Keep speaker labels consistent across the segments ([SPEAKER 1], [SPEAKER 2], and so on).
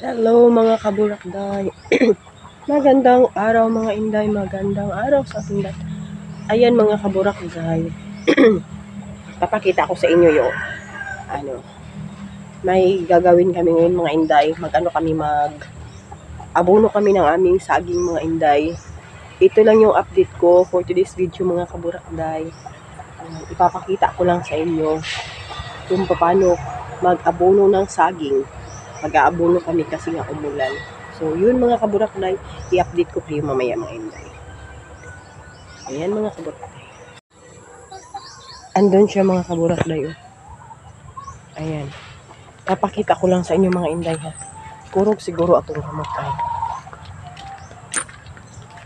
[SPEAKER 1] Hello mga kaburakday. Magandang araw mga inday, magandang araw sa ating lahat. Ayan mga kaburakday. Papakita ko sa inyo yung may gagawin kami ngayon mga inday. Abono kami ng aming saging mga inday. Ito lang yung update ko for today's video mga kaburakday. Ipapakita ko lang sa inyo kung paano mag-abono ng saging. Mag-aabono kami kasi nga umulan. So, yun mga kaburakday, i-update ko kayo mamaya mga inday. Ayan mga kaburakday. Andun siya mga kaburakday. Oh. Ayan. Papakita ko lang sa inyo mga inday ha. Kurog siguro atong gamot ay.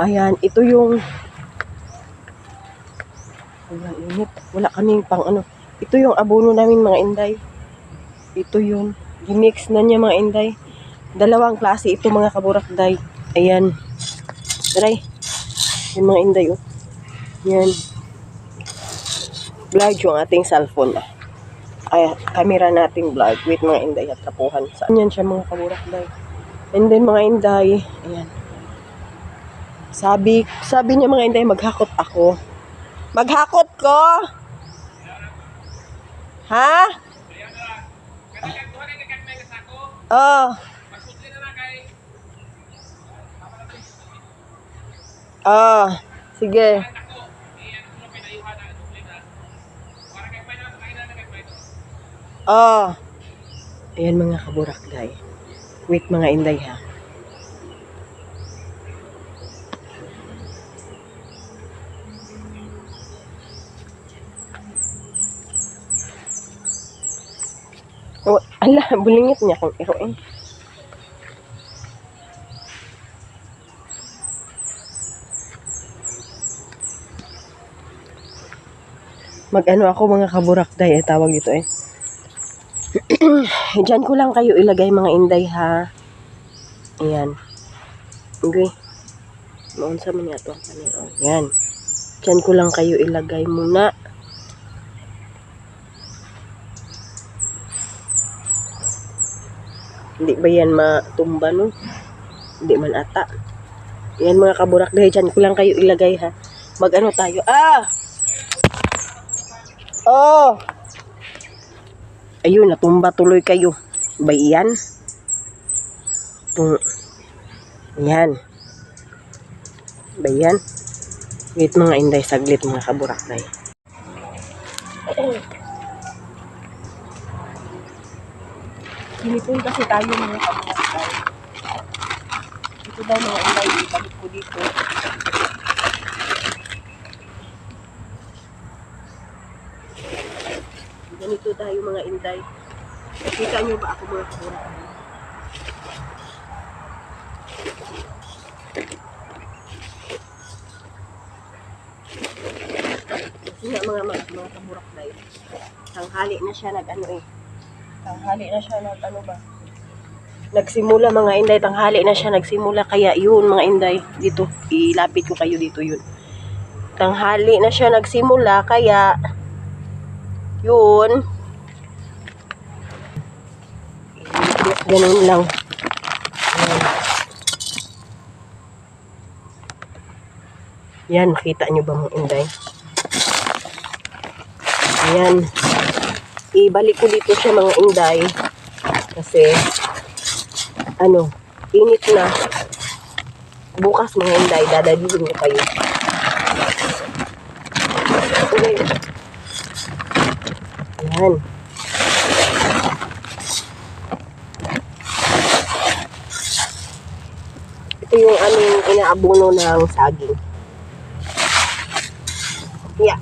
[SPEAKER 1] Ayan, ito yung init. Wala kaming pang ano. Ito yung abono namin mga inday. Ito yung gimix na niya mga inday. Dalawang klase ito mga kaburakday. Ayan. Taray. Yan mga inday oh. Yan. Vlog yung ating cellphone. Ay, camera nating vlog. Wait mga inday at tapuhan. Saan yan siya mga kaburakday? And then mga inday. Ayan. Sabi niya mga inday, maghakot ako. Maghakot ko? Ha? Oh. Ah, sige. Ah. Ayan mga kaburakday. Wait mga inday ha. Oh, ala, bulingit niya kung iroin. Mag-ano ako mga kaburakday, tawag dito eh. Diyan ko lang kayo ilagay mga inday ha. Ayan. Okay. Noon sa mga ito. Ayan. Diyan ko lang kayo ilagay muna. Hindi ba yan matumba no? Hindi man ata. Ayan mga kaburakday, diyan ko lang kayo ilagay ha. Mag-ano tayo? Ah! Oh! Ayun, natumba tuloy kayo. Ba yan? Yan. Ba yan? Wait mga inday, saglit mga kaburakday. Sinipon kasi tayo mga kaburakday. Ito daw mga inday, ibalik ko dito. Ganito tayo mga inday. Nakita nyo ba ako mga kaburakday? Kasi nga mga kaburakday. Tanghali na siya nag-ano eh. Tanghali na siya nag-ano ba? Nagsimula mga inday. Tanghali na siya nagsimula. Kaya yun mga inday. Dito. Ilapit ko kayo dito yun. Tanghali na siya nagsimula. Kaya yun. Ganun lang. Yan. Makita nyo ba mga inday? Ayan. Ibalik ko dito siya mga inday. Kasi, init na. Bukas mga inday, dadalhin ko kayo. Okay. Ayan. Ito yung aming inaabono ng saging. Yeah.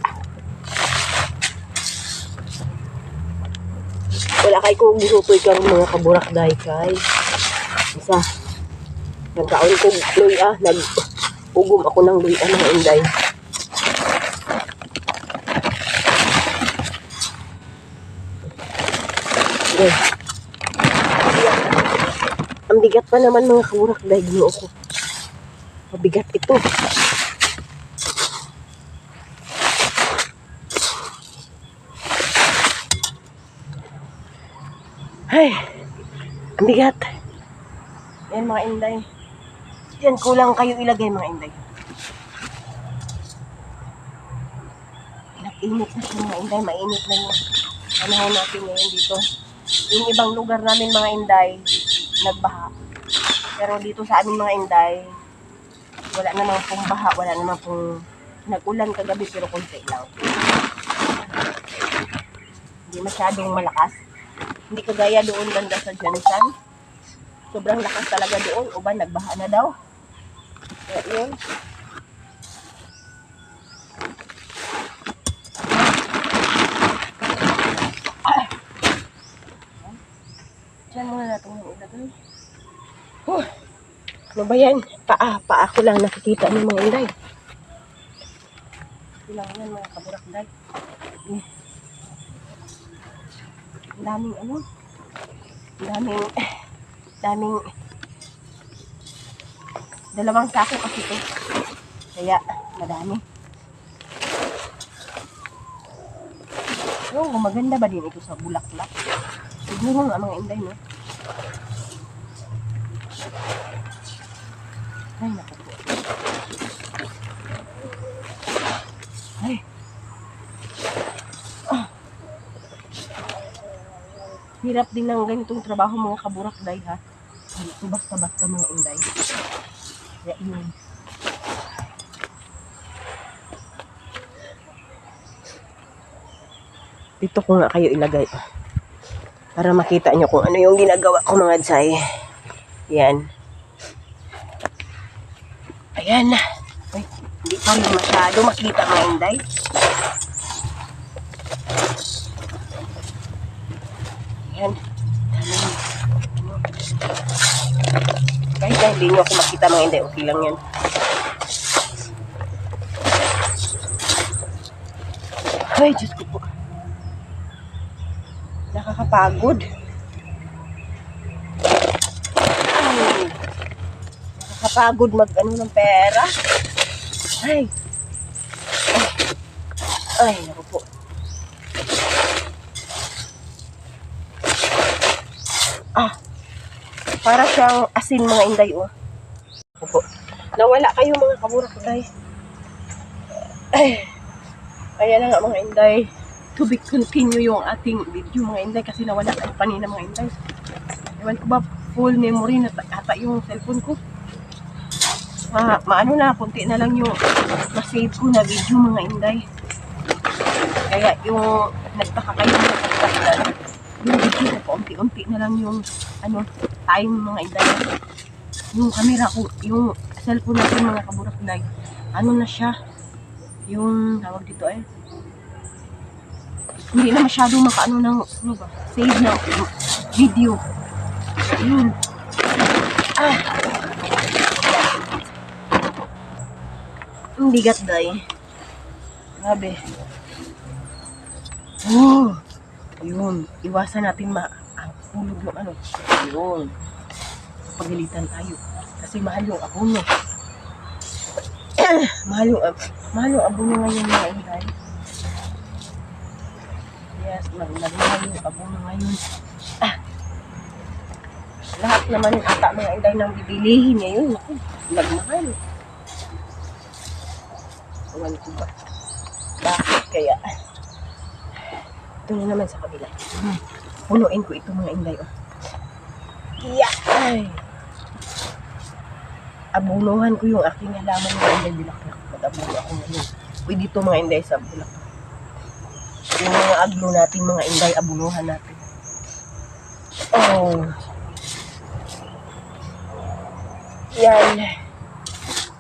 [SPEAKER 1] Wala kay kong ginutoy karong mga kaburakday kay isa nagkaon ko luya, nag-ugom ako ng luya mga inday. Okay. Ang bigat pa naman mga kaburakday, ginoo ko. Mabigat ito. Ay, ang bigat. Ayan mga inday. Yan, kulang kayo ilagay mga inday. Init na siya mga inday. Mainit na yung panahon natin ngayon dito. Yung ibang lugar namin mga inday, nagbaha. Pero dito sa amin mga inday, wala namang pong baha, wala namang pong nag-ulan kagabi pero konti lang. Hindi masyadong malakas. Hindi kagaya doon banda sa Jansan. Sobrang lakas talaga doon. Uban, nagbaha na daw. Kaya yun. Diyan muna natin yung ilagay. Ano ba yan? Paa ko lang nakikita ng mga inday. Ilang yan mga kaburakday. Ang daming ano? Daming dalawang sako kasi ito. Kaya madami. So, maganda ba din ito sa bulaklak? Siguro nga mga inday, no? Ay, naku po. Ay. Hirap din ng ganitong trabaho mga kaburakday, ha? Ito basta-basta mga inday. Kaya yun. Dito ko nga kayo ilagay. Para makita nyo kung ano yung ginagawa ko mga jay. Yan. Ayan na. Ay, hindi pa rin masyado makita mga inday. Ayan. Kahit hindi nyo ako makita mga inday, okay lang yan. Ay, Diyos ko po. Nakakapagod. Ay. Nakakapagod mag-ano ng pera. Ay. Ay, naku po. Para siyang asin mga inday, oh. Naku po. Nawala kayo mga kaburakday. Ay. Kaya na nga mga inday. To be continue yung ating video mga inday kasi nawala kayo kanina mga inday. Ewan ko ba full memory na ata yung cellphone ko. Maano na, kunti na lang yung na-save ko na video mga inday. Kaya yung nagtaka kayo sa pagkakasal, yung video ko paunti-unti na lang yung ano, time mga inday. Yung camera ko, yung cellphone natin mga kaburakday, ano na siya, yung tawag dito hindi na masyado makaano ng ano ba, save na video. Ayun. Ang bigat day. Grabe. Ayun. Iwasan natin hulog yung ano. Ayun. Pagalitan tayo. Kasi mahal yung abono. mahal yung abono ngayon mga inday. Yes, nagmahal yung abono ngayon. Lahat naman ata mga inday nang bibilihin ngayon. Nagmahal. Ewan ko ba? Bakit kaya? Ito na naman sa kabila. Punuin ko ito mga inday. Yeah! Ay! Abunuhan ko yung aking halaman mga inday bulaklak. Mag-abuno ako ngayon. Pwede ito mga inday sa bulaklak. Yung mga aglo natin mga inday, abunuhan natin. Oh! Yan!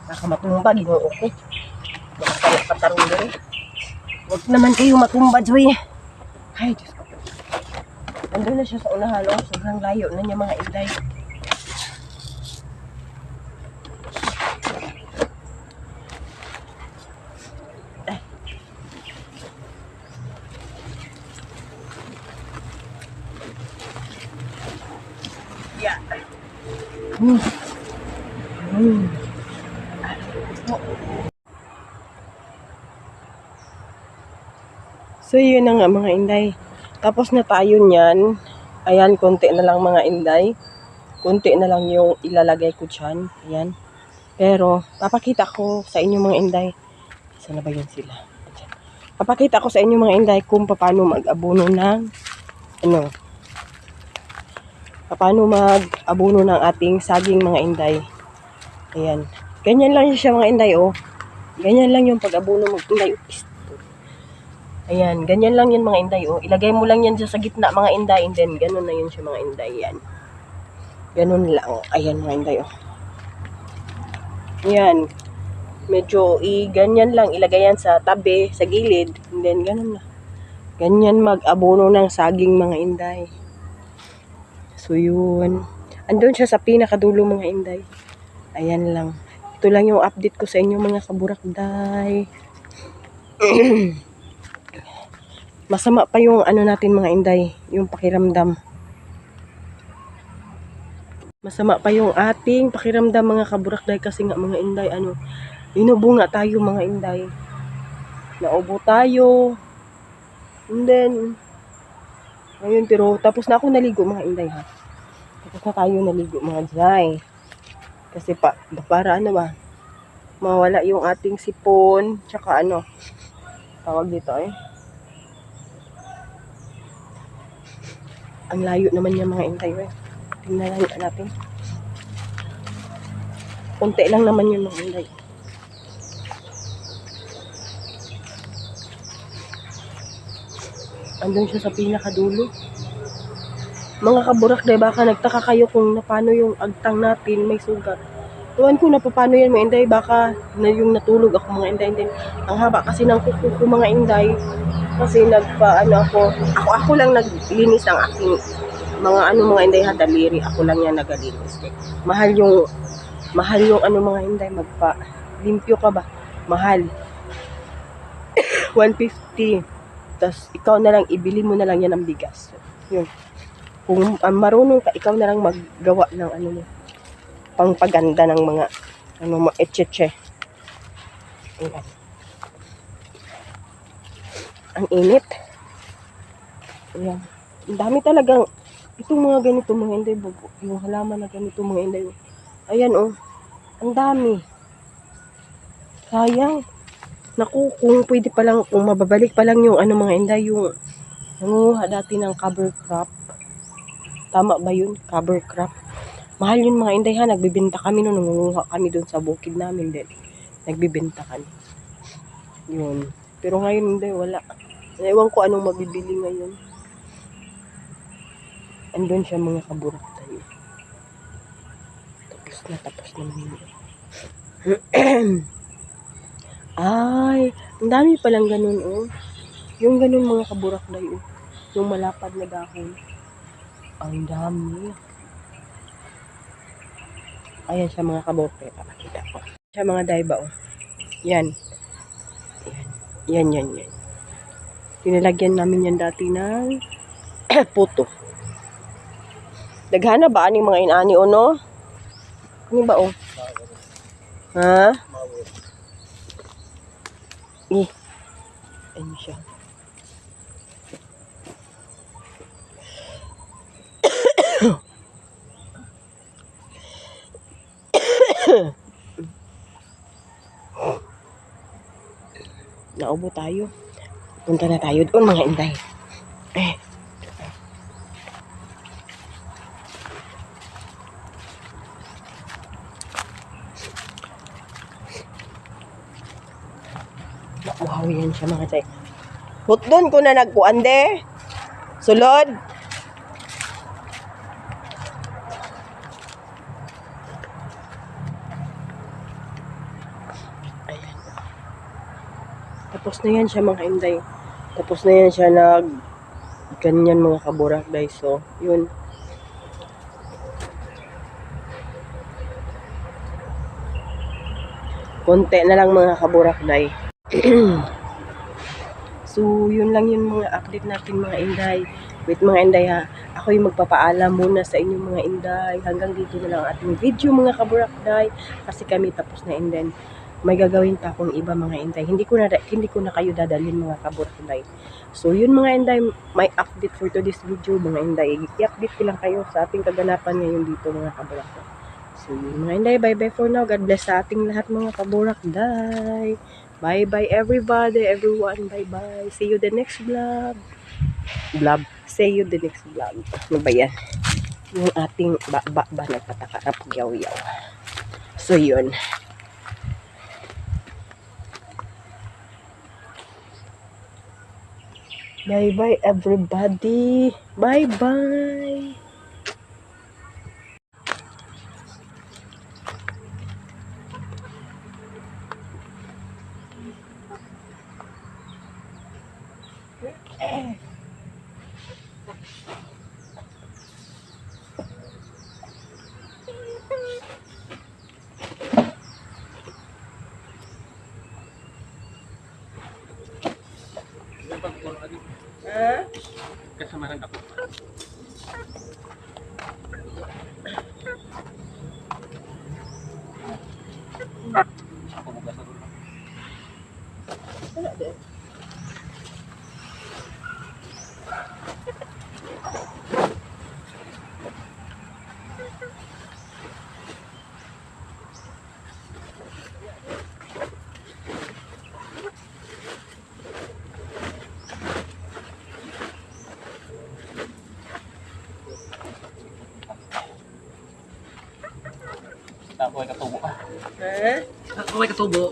[SPEAKER 1] Baka matumba, ginoo ko. Baka patarong doon. Huwag naman kayo matumba, Joy. Ay, Diyos ko. Nandun na siya sa unahan, oh. Sobrang layo na niya mga inday. Yeah. So, yun na nga mga inday. Tapos na tayo niyan. Ayan, konti na lang mga inday. Kunti na lang yung ilalagay ko dyan. Ayan. Pero, papakita ko sa inyo mga inday. Sana ba yun sila? Ayan. Papakita ko sa inyo mga inday kung paano mag-abono ng paano mag-abono ng ating saging mga inday. Ayan. Ganyan lang siya mga inday, oh. Ganyan lang yung pag-abono mga inday. Ayan, ganyan lang yan mga inday, oh. Ilagay mo lang yan dyan sa gitna mga inday, and then ganun na yun siya mga inday, yan. Ganun lang, ayan mga inday, oh. Yan. Medyo ganyan lang, ilagay yan sa tabi, sa gilid, and then ganun na. Ganyan mag-abono ng saging mga inday. So yun. Andun siya sa pinakadulo mga inday. Ayan lang. Ito lang yung update ko sa inyo mga kaburakday. Masama pa yung natin mga inday, yung pakiramdam. Masama pa yung ating pakiramdam mga kaburakday kasi nga mga inday, inubo nga tayo mga inday. Naubo tayo. And then, ayun, pero tapos na ako naligo mga inday ha. Tapos na tayo naligo mga inday. Kasi para mawala yung ating sipon, tsaka tawag dito ang layo naman niya mga intay tingnan lang natin. Konti lang naman yung mga intay. Andun siya sa pinakadulo. Mga kaburakday, baka nagtaka kayo kung paano yung agtang natin may sugat. Tuwan ko na paano yan mga inday, baka yung natulog ako mga inday. Ang haba kasi ng kuko ko mga inday. Kasi ako lang naglinis ng aking mga mga inday ha, daliri. Ako lang yan nagalinis. Mahal yung mga inday, limpyo ka ba? Mahal. 150. Tapos ikaw na lang, ibili mo na lang yan ng bigas. Yun. Kung marunong ka, ikaw na lang maggawa ng pangpaganda ng mga etcheche. Ayan. Ang init. Ayan. Ang dami talagang itong mga ganito mga inday, yung halaman na ganito mga inday. Ayan ang dami. Sayang. Naku, kung pwede pa lang, kung mababalik pa lang yung mga inday, yung nanguha dati ng cover crop. Tama ba yun? Cover crop. Mahal yun mga inday ha, nagbibenta kami noon, nangunguha kami doon sa bukid namin din. Nagbibenta kami. Yun. Pero ngayon hindi, wala. Ewan ko anong mabibili ngayon. Andun siya mga kaburakday. Tapos naman yun. Ay, ang dami palang ganun Yung ganun mga kaburakday yung malapad na dahon. Ang dami. Ayan siya mga kaburakday, papakita ko. Siya mga dayba Yan. Yan. Tinalagyan namin yan dati ng puto. Daghana ba aning mga inani no? Ano ba Ha? Ano siya? Naubo tayo. Punta na tayo doon mga inday. Wow, yan siya mga chay. Doon ko na nagkuande. Sulod. Ayan. Tapos na yan siya mga inday. Tapos na yan siya ganyan mga kaburakday. So, yun. Konti na lang mga kaburakday. So, yun lang yung mga update natin mga inday. Wait mga inday ha. Ako yung magpapaalam muna sa inyo mga inday. Hanggang dito na lang ating video mga kaburakday. Kasi kami tapos na and then may gagawin pa akong iba mga inday. Hindi ko na kayo dadalhin mga kaburakday. So yun mga inday, may update for today's video mga inday. I-update ko lang kayo sa ating kaganapan ngayon dito mga kaburakday. So yun mga inday, bye bye for now. God bless sa ating lahat mga kaburakday. Bye bye everybody, everyone. Bye bye. See you the next vlog. See you the next vlog. Ano ba yan? Yung ating ba nagpatakarap yaw-yaw. So yun. Bye bye everybody. Bye bye.
[SPEAKER 2] Kasamahan ako. Ako bukas ako.
[SPEAKER 1] Wala din.
[SPEAKER 2] Ako ay katubo.
[SPEAKER 1] Ha?
[SPEAKER 2] Ako ay katubo.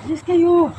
[SPEAKER 1] Alis kayo.